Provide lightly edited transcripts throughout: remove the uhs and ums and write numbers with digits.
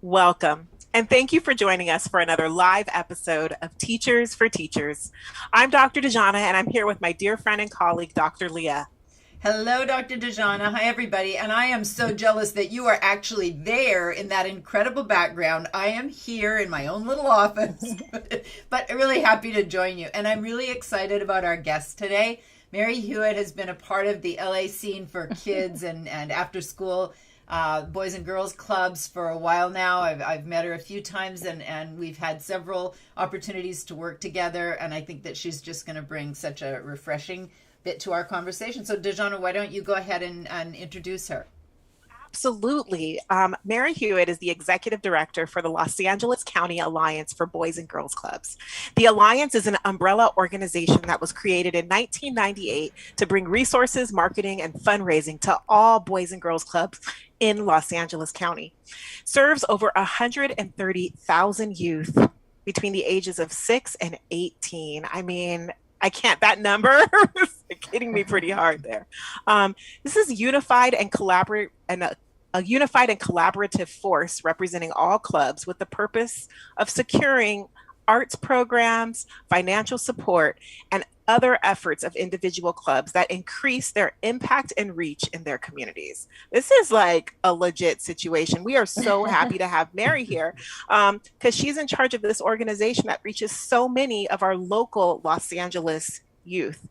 Welcome, and thank you for joining us for another live episode of Teachers for Teachers. I'm Dr. Dejana, and I'm here with my dear friend and colleague, Dr. Leah. Hello, Dr. Dejana. Hi, everybody. And I am so jealous that you are actually there in that incredible background. I am here in my own little office, but really happy to join you. And I'm really excited about our guest today. Marry Hewitt has been a part of the LA scene for kids and after school boys and girls clubs for a while now. I've met her a few times and we've had several opportunities to work together. And I think that she's just going to bring such a refreshing bit to our conversation. So Dejana, why don't you go ahead and introduce her? Absolutely. Marry Hewitt is the executive director for the Los Angeles County Alliance for Boys and Girls Clubs. The Alliance is an umbrella organization that was created in 1998 to bring resources, marketing, and fundraising to all Boys and Girls Clubs in Los Angeles County. Serves over 130,000 youth between the ages of 6 and 18. I mean, I can't, that number is hitting me pretty hard there. This is unified and collaborate and a unified and collaborative force representing all clubs with the purpose of securing arts programs, financial support, and other efforts of individual clubs that increase their impact and reach in their communities. This is like a legit situation. We are so happy to have Marry here because she's in charge of this organization that reaches so many of our local Los Angeles youth.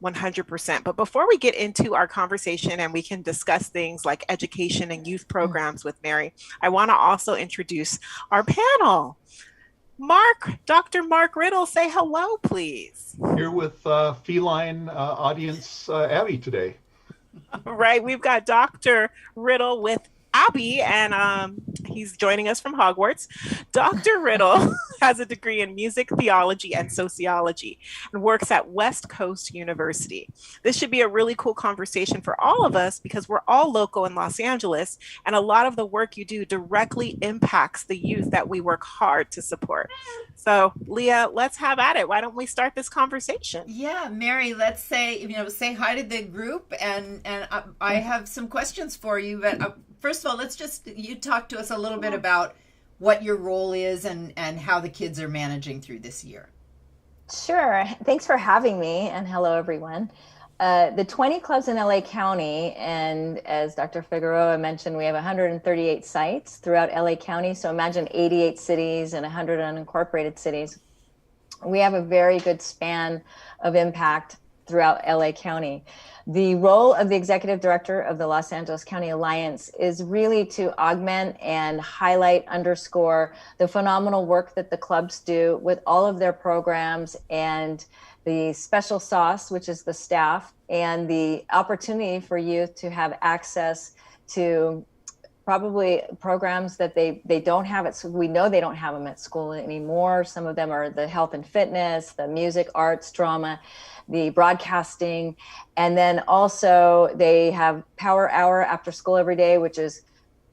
100%. But before we get into our conversation and we can discuss things like education and youth programs with Marry, I want to also introduce our panel. Dr. Mark Riddle, say hello, please. Here with feline audience Abby today. Right, we've got Dr. Riddle with Abby, and he's joining us from Hogwarts. Dr. Riddle has a degree in music theology and sociology and works at West Coast University. This should be a really cool conversation for all of us because we're all local in Los Angeles, and a lot of the work you do directly impacts the youth that we work hard to support. So, Leah, let's have at it. Why don't we start this conversation? Yeah, Marry, let's say hi to the group, and I have some questions for you. But first of all, you talk to us a little bit about what your role is and how the kids are managing through this year. Sure. Thanks for having me, and hello, everyone. The 20 clubs in LA County, and as Dr. Figueroa mentioned, we have 138 sites throughout LA County. So imagine 88 cities and 100 unincorporated cities. We have a very good span of impact throughout LA County. The role of the executive director of the Los Angeles County Alliance is really to augment and highlight, underscore the phenomenal work that the clubs do with all of their programs and the special sauce, which is the staff, and the opportunity for youth to have access to probably programs that they don't have at school. We know they don't have them at school anymore. Some of them are the health and fitness, the music, arts, drama, the broadcasting. And then also they have power hour after school every day, which is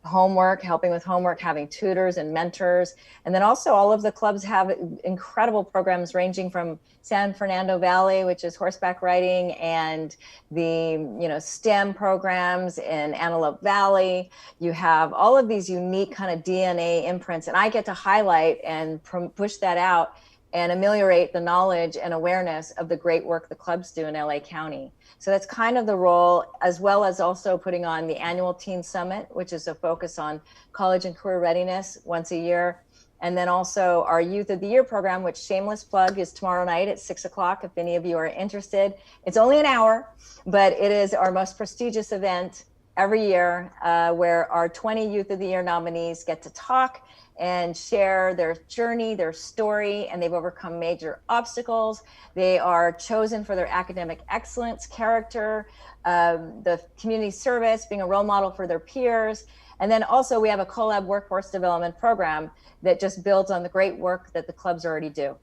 homework, helping with homework, having tutors and mentors. And then also all of the clubs have incredible programs ranging from San Fernando Valley, which is horseback riding, and the STEM programs in Antelope Valley. You have all of these unique kind of DNA imprints, and I get to highlight and push that out and ameliorate the knowledge and awareness of the great work the clubs do in LA County. So that's kind of the role, as well as also putting on the annual Teen Summit, which is a focus on college and career readiness once a year. And then also our Youth of the Year program, which shameless plug is tomorrow night at 6:00. If any of you are interested, it's only an hour, but it is our most prestigious event every year where our 20 Youth of the Year nominees get to talk and share their journey, their story, and they've overcome major obstacles. They are chosen for their academic excellence, character, the community service, being a role model for their peers. And then also we have a Collab workforce development program that just builds on the great work that the clubs already do.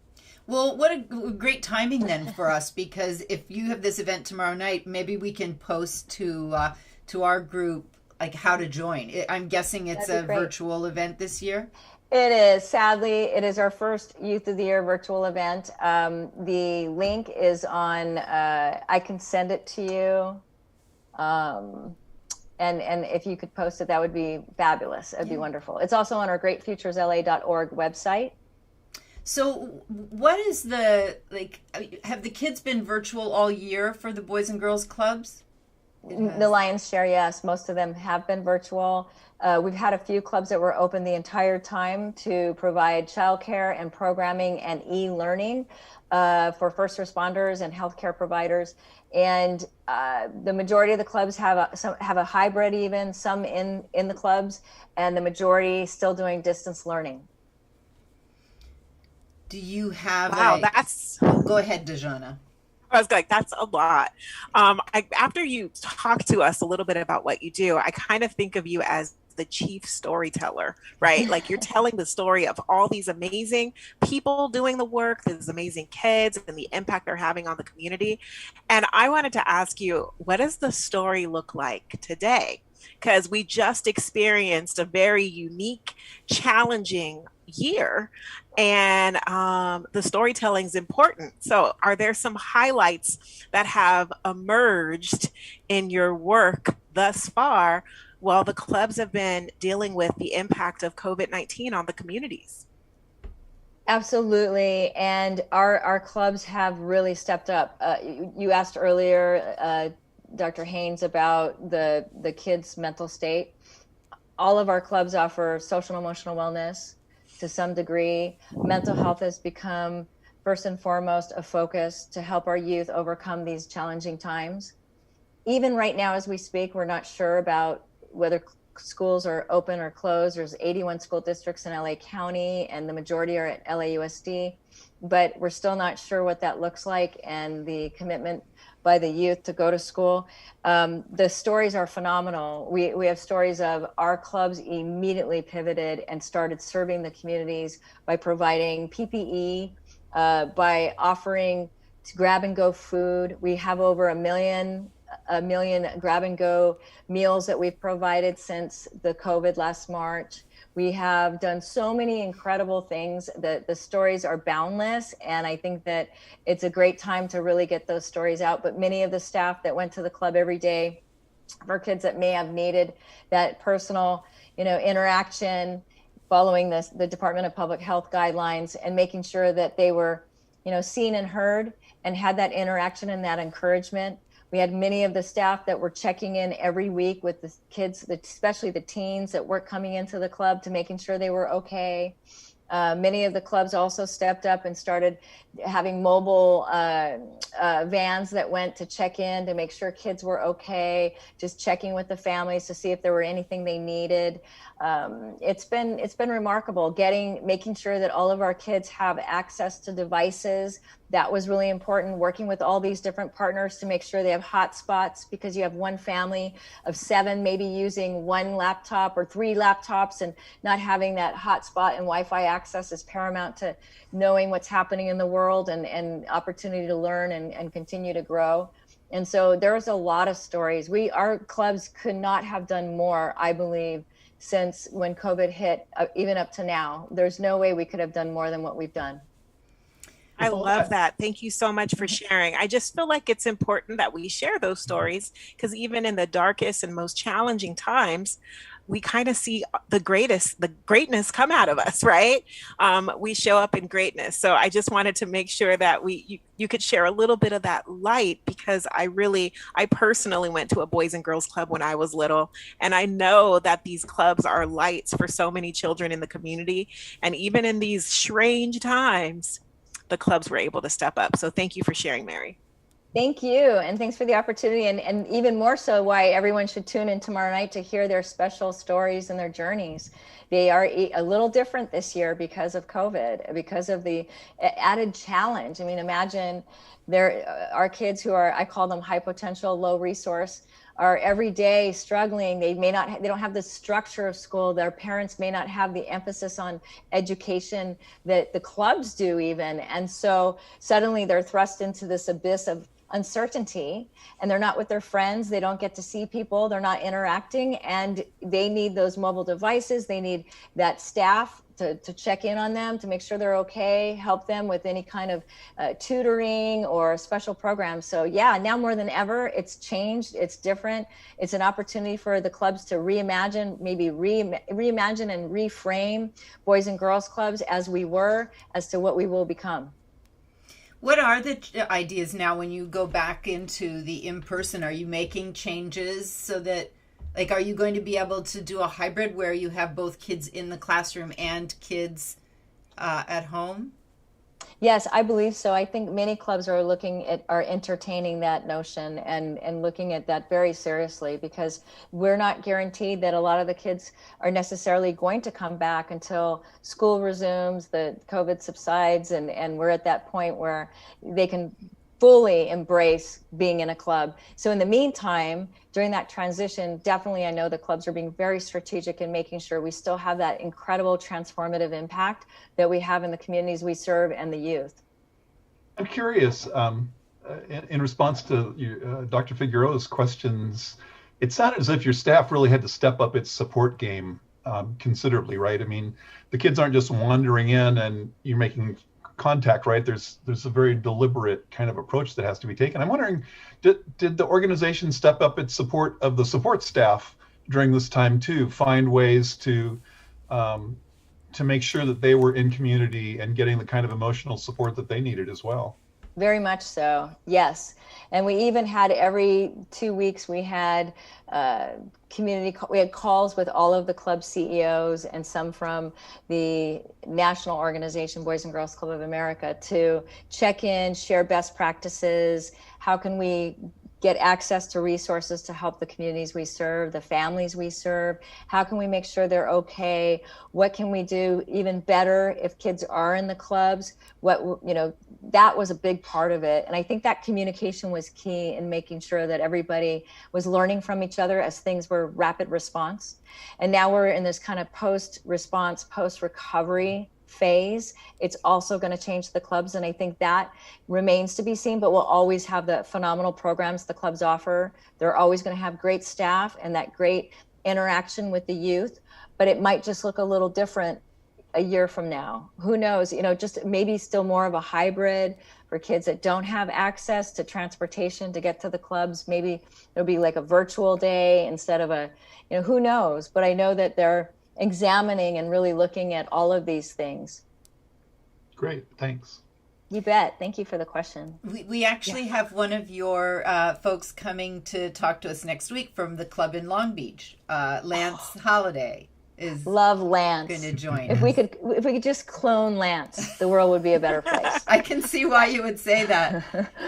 Well, what a great timing then for us, because if you have this event tomorrow night, maybe we can post to our group like how to join. I'm guessing it's a virtual event this year. It is. Sadly, it is our first Youth of the Year virtual event. The link is on, I can send it to you. And if you could post it, that would be fabulous. It'd be wonderful. It's also on our greatfuturesla.org website. So what is have the kids been virtual all year for the Boys and Girls Clubs? The lion's share, yes. Most of them have been virtual. We've had a few clubs that were open the entire time to provide childcare and programming and e-learning for first responders and healthcare providers. And the majority of the clubs have a hybrid, even some in the clubs, and the majority still doing distance learning. Do you have go ahead, Dejana. I was like, that's a lot. After you talk to us a little bit about what you do, I kind of think of you as the chief storyteller, right? Like you're telling the story of all these amazing people doing the work, these amazing kids, and the impact they're having on the community. And I wanted to ask you, what does the story look like today? Because we just experienced a very unique, challenging year, and the storytelling is important. So are there some highlights that have emerged in your work thus far while the clubs have been dealing with the impact of COVID-19 on the communities? Absolutely. And our clubs have really stepped up. You asked earlier, Dr. Haynes, about the kids' mental state. All of our clubs offer social and emotional wellness to some degree. Mental health has become first and foremost a focus to help our youth overcome these challenging times. Even right now, as we speak, we're not sure about whether schools are open or closed. There's 81 school districts in LA County, and the majority are at LAUSD, but we're still not sure what that looks like and the commitment by the youth to go to school. The stories are phenomenal. We have stories of our clubs immediately pivoted and started serving the communities by providing PPE, by offering grab and go food. We have over a million grab and go meals that we've provided since the COVID last March. We have done so many incredible things that the stories are boundless. And I think that it's a great time to really get those stories out. But many of the staff that went to the club every day for kids that may have needed that personal, interaction, following the Department of Public Health guidelines and making sure that they were, seen and heard and had that interaction and that encouragement. We had many of the staff that were checking in every week with the kids, especially the teens that were coming into the club, to making sure they were okay. Many of the clubs also stepped up and started having mobile vans that went to check in to make sure kids were okay, just checking with the families to see if there were anything they needed. It's been remarkable making sure that all of our kids have access to devices. That was really important, working with all these different partners to make sure they have hotspots, because you have one family of 7 maybe using 1 laptop or 3 laptops, and not having that hotspot and Wi-Fi access is paramount to knowing what's happening in the world and opportunity to learn and continue to grow. And so there's a lot of stories. Our clubs could not have done more, I believe, since when COVID hit, even up to now. There's no way we could have done more than what we've done. I love that. Thank you so much for sharing. I just feel like it's important that we share those stories, because even in the darkest and most challenging times, we kind of see the greatness come out of us, right? We show up in greatness. So I just wanted to make sure that you could share a little bit of that light, because I personally went to a Boys and Girls Club when I was little. And I know that these clubs are lights for so many children in the community. And even in these strange times, the clubs were able to step up. So thank you for sharing, Mary. Thank you. And thanks for the opportunity. And even more so, why everyone should tune in tomorrow night to hear their special stories and their journeys. They are a little different this year because of COVID, because of the added challenge. I mean, imagine our kids who are, I call them high potential, low resource, are every day struggling. They don't have the structure of school. Their parents may not have the emphasis on education that the clubs do even. And so suddenly they're thrust into this abyss of uncertainty, and they're not with their friends. They don't get to see people. They're not interacting, and they need those mobile devices. They need that staff to check in on them, to make sure they're okay, help them with any kind of tutoring or special programs. So yeah, now more than ever, it's changed, it's different. It's an opportunity for the clubs to reimagine, maybe reimagine and reframe Boys and Girls Clubs as we were, as to what we will become. What are the ideas now when you go back into the in-person? Are you making changes so that, like, are you going to be able to do a hybrid where you have both kids in the classroom and kids at home? Yes, I believe so. I think many clubs are entertaining that notion and looking at that very seriously, because we're not guaranteed that a lot of the kids are necessarily going to come back until school resumes, the COVID subsides, and we're at that point where they can fully embrace being in a club. So in the meantime, during that transition, definitely I know the clubs are being very strategic in making sure we still have that incredible transformative impact that we have in the communities we serve and the youth. I'm curious, in response to Dr. Figueroa's questions, it sounded as if your staff really had to step up its support game considerably, right? I mean, the kids aren't just wandering in and you're making contact, right? There's a very deliberate kind of approach that has to be taken. I'm wondering, did the organization step up its support of the support staff during this time too, find ways to make sure that they were in community and getting the kind of emotional support that they needed as well? Very much so, yes. And we even had every 2 weeks, we had we had calls with all of the club CEOs and some from the national organization, Boys and Girls Club of America, to check in, share best practices. How can we get access to resources to help the communities we serve, the families we serve? How can we make sure they're okay? What can we do even better if kids are in the clubs? That was a big part of it. And I think that communication was key in making sure that everybody was learning from each other as things were rapid response. And now we're in this kind of post-response, post-recovery phase. It's also going to change the clubs, and I think that remains to be seen, but we'll always have the phenomenal programs the clubs offer. They're always going to have great staff and that great interaction with the youth, but it might just look a little different a year from now. Who knows? Just maybe still more of a hybrid for kids that don't have access to transportation to get to the clubs. Maybe it'll be like a virtual day instead of who knows? But I know that they're examining and really looking at all of these things. Great, thanks. You bet. Thank you for the question. We actually have one of your folks coming to talk to us next week from the club in Long Beach. Lance Holiday is love Lance. Going to join. If we could just clone Lance, the world would be a better place. I can see why you would say that.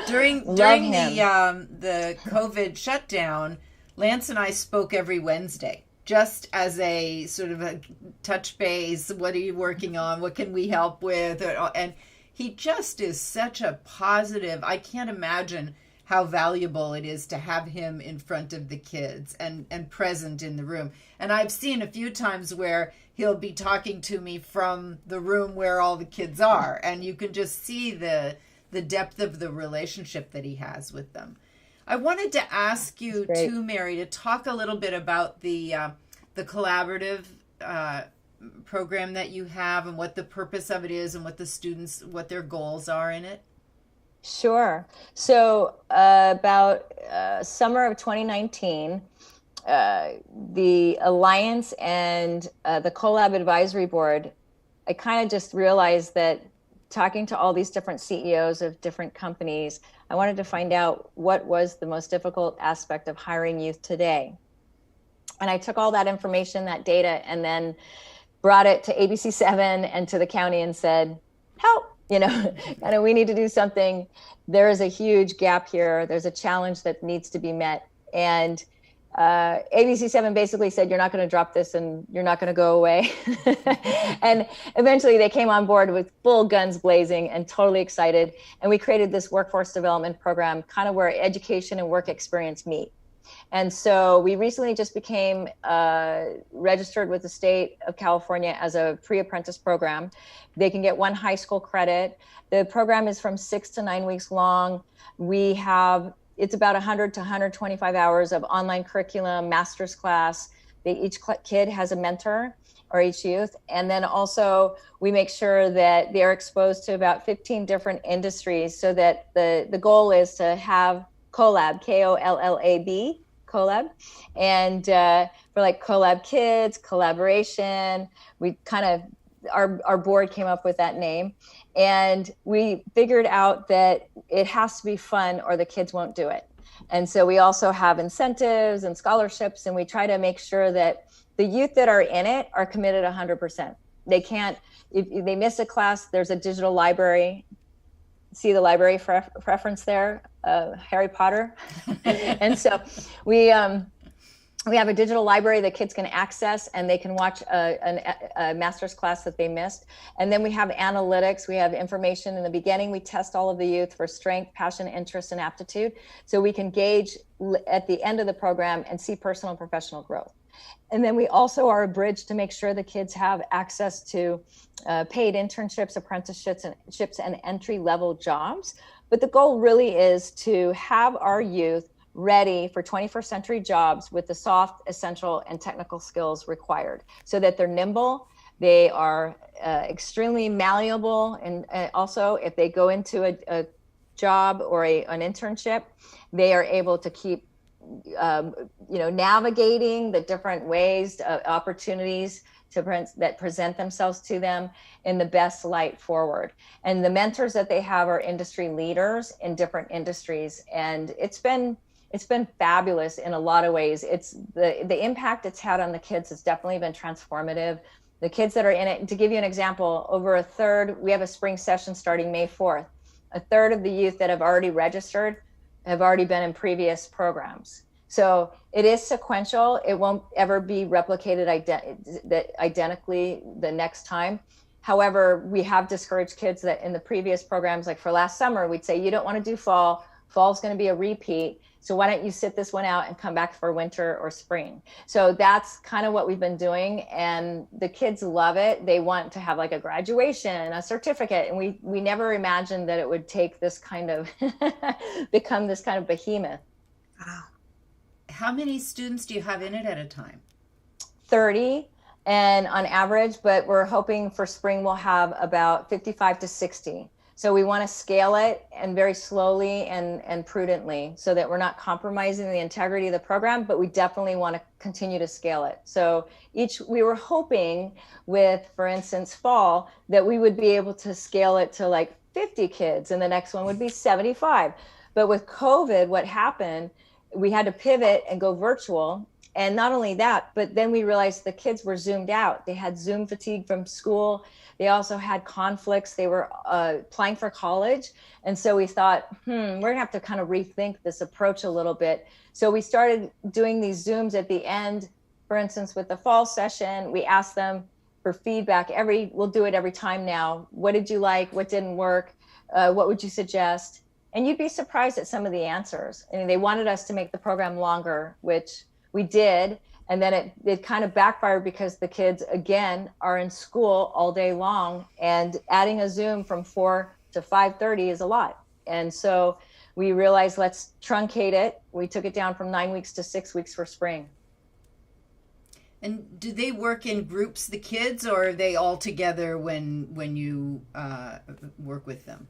During the COVID shutdown, Lance and I spoke every Wednesday, just as a sort of a touch base. What are you working on? What can we help with? And he just is such a positive. I can't imagine how valuable it is to have him in front of the kids and present in the room. And I've seen a few times where he'll be talking to me from the room where all the kids are, and you can just see the depth of the relationship that he has with them. I wanted to ask you too, Mary, to talk a little bit about the collaborative program that you have and what the purpose of it is and what the students, what their goals are in it. Sure. So about summer of 2019, the Alliance and the Collab Advisory Board, I kind of just realized that talking to all these different CEOs of different companies, I wanted to find out what was the most difficult aspect of hiring youth today. And I took all that information, that data, and then brought it to ABC7 and to the county and said, help. We need to do something. There is a huge gap here. There's a challenge that needs to be met. And ABC7 basically said, you're not going to drop this and you're not going to go away. And eventually they came on board with full guns blazing and totally excited. And we created this workforce development program, kind of where education and work experience meet. And so we recently just became registered with the state of California as a pre-apprentice program. They can get 1 high school credit. The program is from 6 to 9 weeks long. It's about 100 to 125 hours of online curriculum, master's class. Each kid has a mentor, or each youth. And then also we make sure that they're exposed to about 15 different industries, so that the goal is to have Collab, K-O-L-L-A-B, Collab. And for like Collab Kids, collaboration, we kind of, our board came up with that name. And we figured out that it has to be fun or the kids won't do it. And so we also have incentives and scholarships, and we try to make sure that the youth that are in it are committed 100%. They can't, if they miss a class, there's a digital library. See the library reference there, Harry Potter. And so we have a digital library that kids can access, and they can watch a master's class that they missed. And then we have analytics. We have information in the beginning. We test all of the youth for strength, passion, interest, and aptitude, so we can gauge at the end of the program and see personal and professional growth. And then we also are a bridge to make sure the kids have access to paid internships, apprenticeships, and entry-level jobs. But the goal really is to have our youth ready for 21st century jobs with the soft, essential, and technical skills required, so that they're nimble, they are extremely malleable, and also if they go into a job or an internship, they are able to keep navigating the different ways, opportunities that present themselves to them in the best light forward. And the mentors that they have are industry leaders in different industries, and it's been fabulous in a lot of ways. It's the impact it's had on the kids has definitely been transformative. The kids that are in it, to give you an example, over a third, we have a spring session starting May 4th. A third of the youth that have already registered have already been in previous programs. So it is sequential. It won't ever be replicated identically the next time. However, we have discouraged kids that in the previous programs, like for last summer, we'd say, you don't want to do fall. Fall's going to be a repeat. So why don't you sit this one out and come back for winter or spring? So that's kind of what we've been doing. And the kids love it. They want to have like a graduation, a certificate. And we never imagined that it would take this kind of, become this kind of behemoth. Wow. How many students do you have in it at a time? 30. And on average, but we're hoping for spring we'll have about 55 to 60. So we want to scale it, and very slowly and prudently, so that we're not compromising the integrity of the program, but we definitely want to continue to scale it. So we were hoping with, for instance, fall, that we would be able to scale it to like 50 kids, and the next one would be 75. But with COVID, what happened, we had to pivot and go virtual. And not only that, but then we realized the kids were zoomed out. They had Zoom fatigue from school. They also had conflicts. They were applying for college. And so we thought, we're gonna have to kind of rethink this approach a little bit. So we started doing these Zooms at the end. For instance, with the fall session, we asked them for feedback. We'll do it every time now. What did you like? What didn't work? What would you suggest? And you'd be surprised at some of the answers. I mean, they wanted us to make the program longer, which we did. And then it kind of backfired because the kids, again, are in school all day long, and adding a Zoom from 4 to 5:30 is a lot. And so we realized, let's truncate it. We took it down from 9 weeks to 6 weeks for spring. And do they work in groups, the kids, or are they all together when you work with them?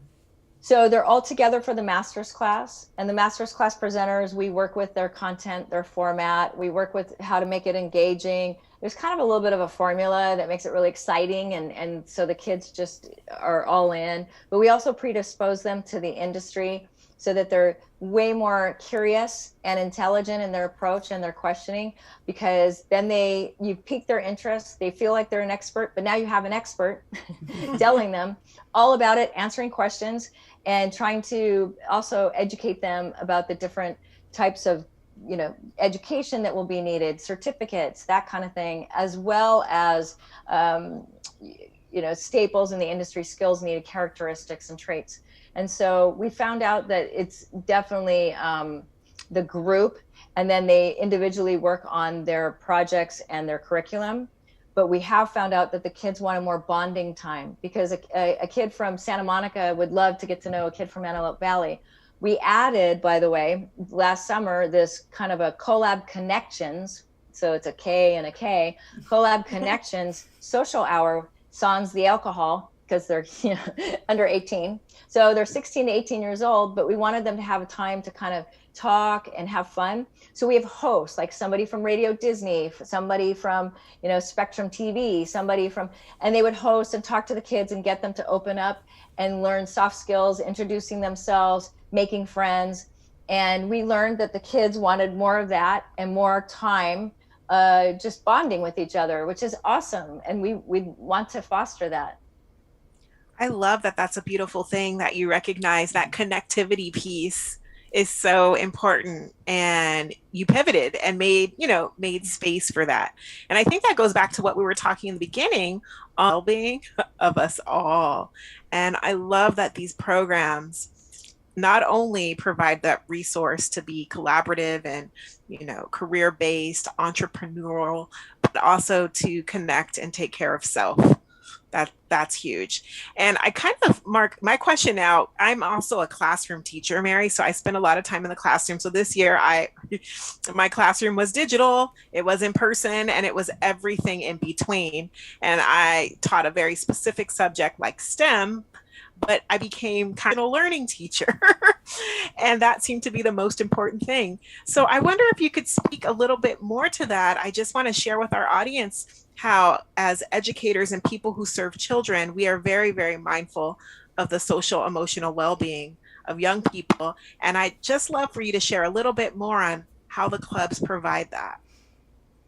So they're all together for the master's class, and the master's class presenters, we work with their content, their format. We work with how to make it engaging. There's kind of a little bit of a formula that makes it really exciting. And so the kids just are all in, but we also predispose them to the industry so that they're way more curious and intelligent in their approach and their questioning, because then you pique their interest. They feel like they're an expert, but now you have an expert telling them all about it, answering questions, and trying to also educate them about the different types of, education that will be needed, certificates, that kind of thing, as well as, staples in the industry, skills needed, characteristics and traits. And so we found out that it's definitely the group, and then they individually work on their projects and their curriculum. But we have found out that the kids want a more bonding time, because a kid from Santa Monica would love to get to know a kid from Antelope Valley. We added, by the way, last summer, this kind of a Collab Connections So it's a K and a K. Collab Connections, social hour, sans the alcohol, because they're under 18. So they're 16 to 18 years old, but we wanted them to have a time to kind of talk and have fun. So we have hosts, like somebody from Radio Disney, somebody from, Spectrum TV, somebody from, and they would host and talk to the kids and get them to open up and learn soft skills, introducing themselves, making friends. And we learned that the kids wanted more of that and more time just bonding with each other, which is awesome. And we want to foster that. I love that. That's a beautiful thing that you recognize that connectivity piece is so important, and you pivoted and made space for that. And I think that goes back to what we were talking in the beginning on well-being of us all. And I love that these programs not only provide that resource to be collaborative and, career-based, entrepreneurial, but also to connect and take care of self. That's huge. And I kind of, Mark, my question now, I'm also a classroom teacher, Mary, so I spend a lot of time in the classroom. So this year my classroom was digital, it was in person, and it was everything in between. And I taught a very specific subject like STEM, but I became kind of a learning teacher. And that seemed to be the most important thing. So I wonder if you could speak a little bit more to that. I just want to share with our audience how, as educators and people who serve children, we are very, very mindful of the social emotional well-being of young people. And I'd just love for you to share a little bit more on how the clubs provide that.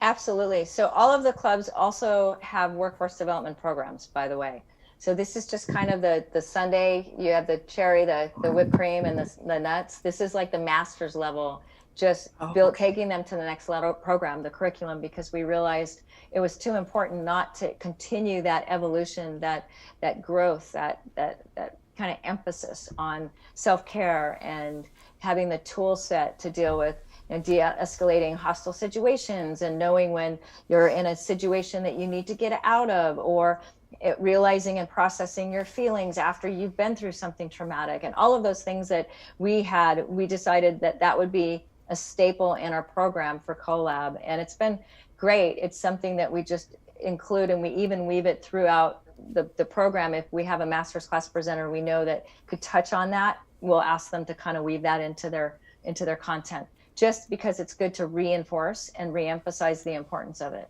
Absolutely. So all of the clubs also have workforce development programs, by the way. So this is just kind of the Sunday, you have the cherry, the whipped cream, and the nuts. This is like the master's level, just taking them to the next level program, the curriculum, because we realized it was too important not to continue that evolution, that growth, that kind of emphasis on self-care and having the tool set to deal with de-escalating hostile situations and knowing when you're in a situation that you need to get out of, or realizing and processing your feelings after you've been through something traumatic, and all of those things that we decided that would be a staple in our program for Collab. And it's been great. It's something that we just include, and we even weave it throughout the program. If we have a master's class presenter we know that could touch on that, we'll ask them to kind of weave that into their content, just because it's good to reinforce and reemphasize the importance of it.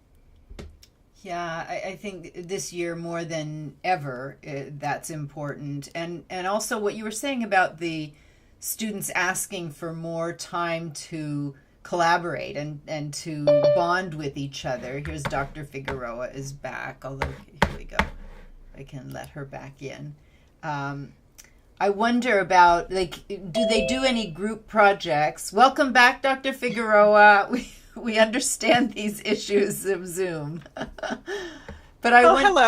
Yeah, I think this year more than ever, that's important. And also what you were saying about the students asking for more time to collaborate and to bond with each other. Here's Dr. Figueroa is back, although here we go. I can let her back in. I wonder about, do they do any group projects? Welcome back, Dr. Figueroa. We understand these issues of Zoom. But hello.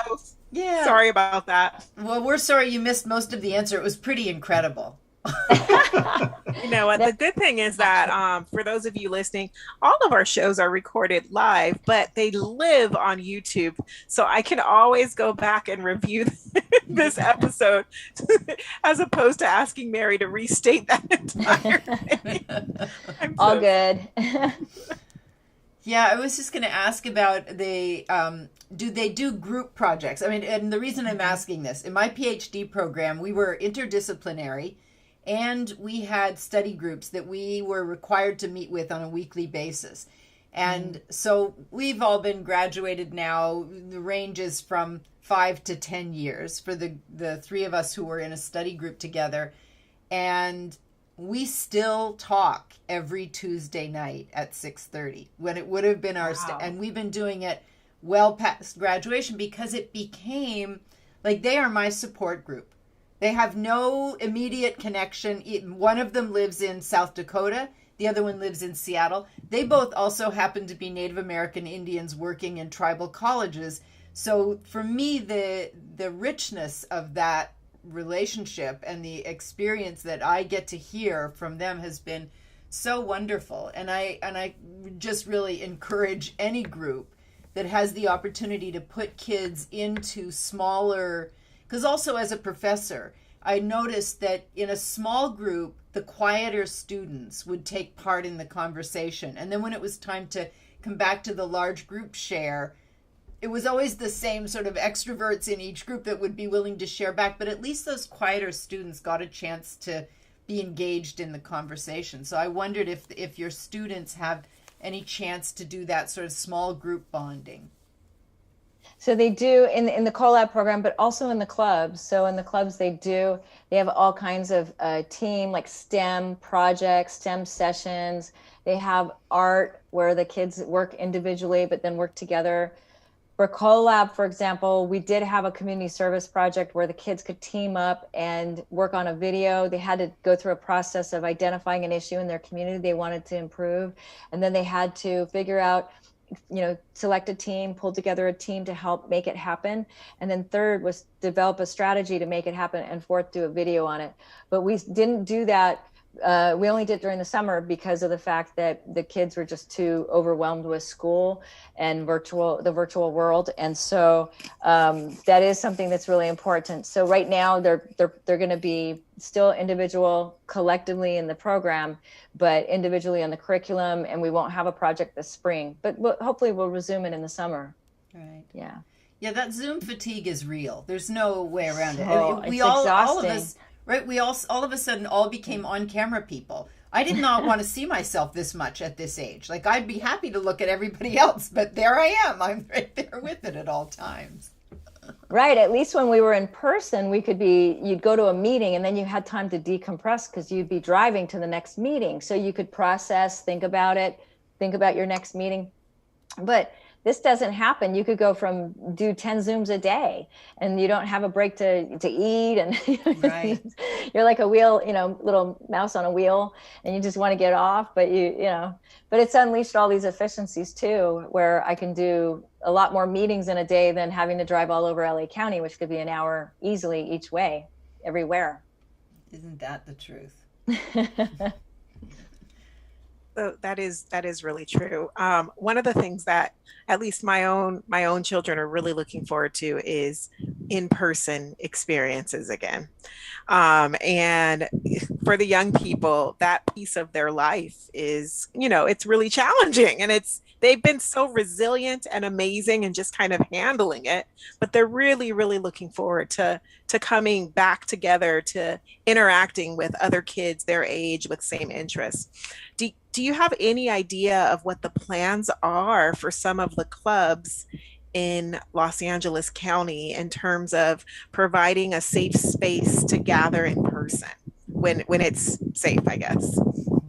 Yeah. Sorry about that. Well, we're sorry you missed most of the answer. It was pretty incredible. The good thing is that for those of you listening, all of our shows are recorded live, but they live on YouTube. So I can always go back and review this episode as opposed to asking Mary to restate that entire thing. All good. Yeah, I was just going to ask about do they do group projects? I mean, and the reason I'm asking this, in my PhD program, we were interdisciplinary, and we had study groups that we were required to meet with on a weekly basis. And so we've all been graduated now. The range is from 5 to 10 years for the three of us who were in a study group together. And we still talk every Tuesday night at 6:30 when it would have been our and we've been doing it well past graduation, because it became like they are my support group. They have no immediate connection. One of them lives in South Dakota. The other one lives in Seattle. They both also happen to be Native American Indians working in tribal colleges. So for me, the richness of that relationship and the experience that I get to hear from them has been so wonderful. And I just really encourage any group that has the opportunity to put kids into smaller, because also as a professor, I noticed that in a small group, the quieter students would take part in the conversation. And then when it was time to come back to the large group share, it was always the same sort of extroverts in each group that would be willing to share back, but at least those quieter students got a chance to be engaged in the conversation. So I wondered if your students have any chance to do that sort of small group bonding. So they do in the Collab program, but also in the clubs. So in the clubs, they have all kinds of team, like STEM projects, STEM sessions. They have art where the kids work individually, but then work together. For Collab, for example, we did have a community service project where the kids could team up and work on a video. They had to go through a process of identifying an issue in their community they wanted to improve. And then they had to figure out, select a team, pull together a team to help make it happen. And then third was develop a strategy to make it happen, and fourth, do a video on it. But we didn't do that. We only did it during the summer because of the fact that the kids were just too overwhelmed with school and the virtual world. And so that is something that's really important. So right now they're going to be still individual collectively in the program, but individually on the curriculum, and we won't have a project this spring, but hopefully we'll resume it in the summer. Right. Yeah. Yeah, that Zoom fatigue is real. There's no way around it. It's exhausting. All of us, right? We all of a sudden all became on-camera people. I did not want to see myself this much at this age. Like, I'd be happy to look at everybody else, but there I am. I'm right there with it at all times. Right. At least when we were in person, you'd go to a meeting and then you had time to decompress because you'd be driving to the next meeting. So you could process, think about your next meeting. But this doesn't happen. You could go do 10 Zooms a day and you don't have a break to eat. And right. You're like a wheel, little mouse on a wheel, and you just want to get off. But but it's unleashed all these efficiencies too, where I can do a lot more meetings in a day than having to drive all over LA County, which could be an hour easily each way, everywhere. Isn't that the truth? So that is really true. One of the things that at least my own children are really looking forward to is in-person experiences again. And for the young people, that piece of their life is, it's really challenging, and they've been so resilient and amazing and just kind of handling it, but they're really, really looking forward to coming back together, to interacting with other kids their age with same interests. Do you have any idea of what the plans are for some of the clubs in Los Angeles County in terms of providing a safe space to gather in person when it's safe, I guess?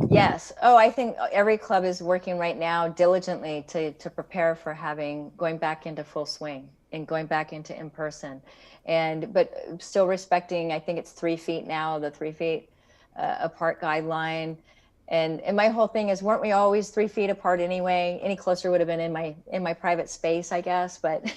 Yes. Oh, I think every club is working right now diligently to prepare for going back into full swing and going back into in-person, but still respecting, I think it's 3 feet now, the 3 feet apart guideline. And my whole thing is, weren't we always 3 feet apart anyway? Any closer would have been in my private space, I guess. But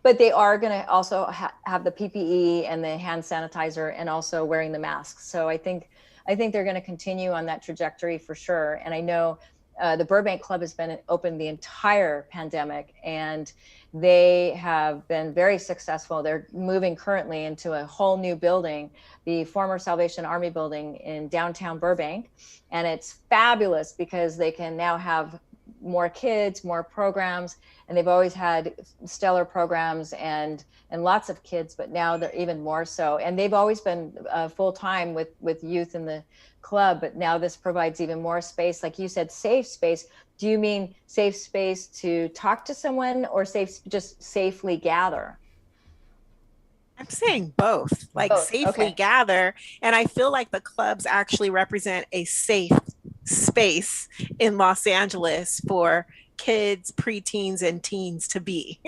but they are going to also have the PPE and the hand sanitizer, and also wearing the masks. So I think they're going to continue on that trajectory for sure. And I know the Burbank Club has been open the entire pandemic, and they have been very successful. They're moving currently into a whole new building, the former Salvation Army building in downtown Burbank. And it's fabulous because they can now have more kids, more programs, and they've always had stellar programs and lots of kids, but now they're even more so. And they've always been full-time with youth in the club, but now this provides even more space. Like you said, safe space. Do you mean safe space to talk to someone, or just safely gather? I'm saying both, safely okay. Gather. And I feel like the clubs actually represent a safe space in Los Angeles for kids, preteens, and teens to be.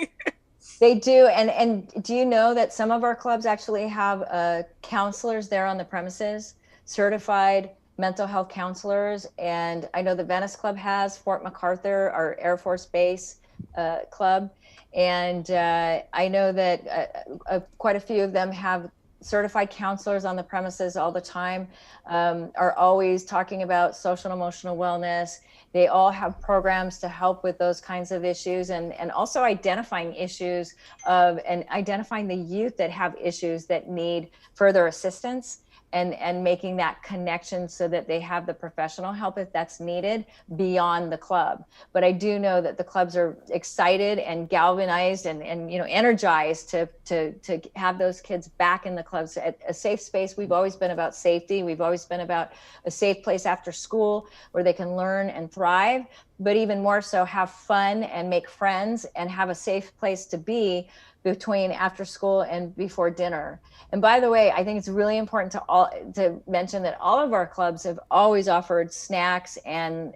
They do. And do you know that some of our clubs actually have counselors there on the premises, certified mental health counselors? And I know the Venice Club has, Fort MacArthur, our Air Force Base club. And I know that quite a few of them have certified counselors on the premises all the time, are always talking about social and emotional wellness. They all have programs to help with those kinds of issues, and also identifying issues and identifying the youth that have issues that need further assistance, and making that connection so that they have the professional help if that's needed beyond the club. But I do know that the clubs are excited and galvanized and energized to have those kids back in the clubs at a safe space. We've always been about safety. We've always been about a safe place after school where they can learn and thrive, but even more so have fun and make friends and have a safe place to be between after school and before dinner. And by the way, I think it's really important to mention that all of our clubs have always offered snacks and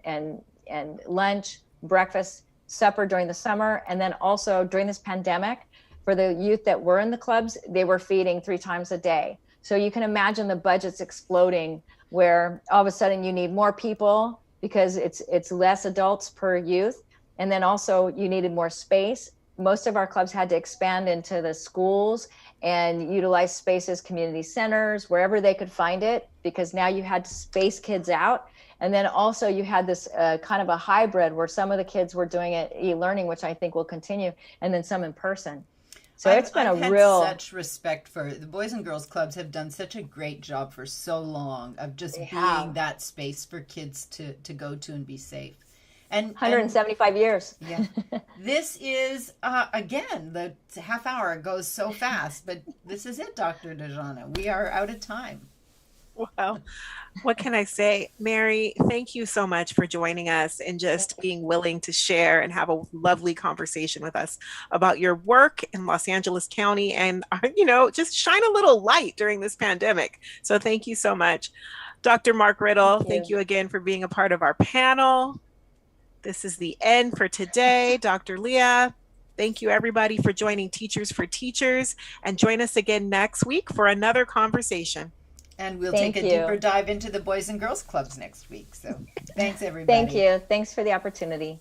lunch, breakfast, supper during the summer. And then also during this pandemic, for the youth that were in the clubs, they were feeding 3 times a day. So you can imagine the budgets exploding where all of a sudden you need more people because it's less adults per youth. And then also you needed more space. Most of our clubs had to expand into the schools and utilize spaces, community centers, wherever they could find it, because now you had to space kids out. And then also you had this kind of a hybrid where some of the kids were doing it e-learning, which I think will continue, and then some in person. So it's been I've a real such respect for the Boys and Girls Clubs have done such a great job for so long of just being that space for kids to go to and be safe. And 175 years. Yeah. This is, again, the half hour goes so fast, but this is it, Dr. Dejana. We are out of time. Well, what can I say? Mary, thank you so much for joining us and just being willing to share and have a lovely conversation with us about your work in Los Angeles County and, just shine a little light during this pandemic. So thank you so much. Dr. Mark Riddle, thank you again for being a part of our panel. This is the end for today. Dr. Leah, thank you everybody for joining Teachers for Teachers, and join us again next week for another conversation. And we'll take a deeper dive into the Boys and Girls Clubs next week. So thanks everybody. Thank you. Thanks for the opportunity.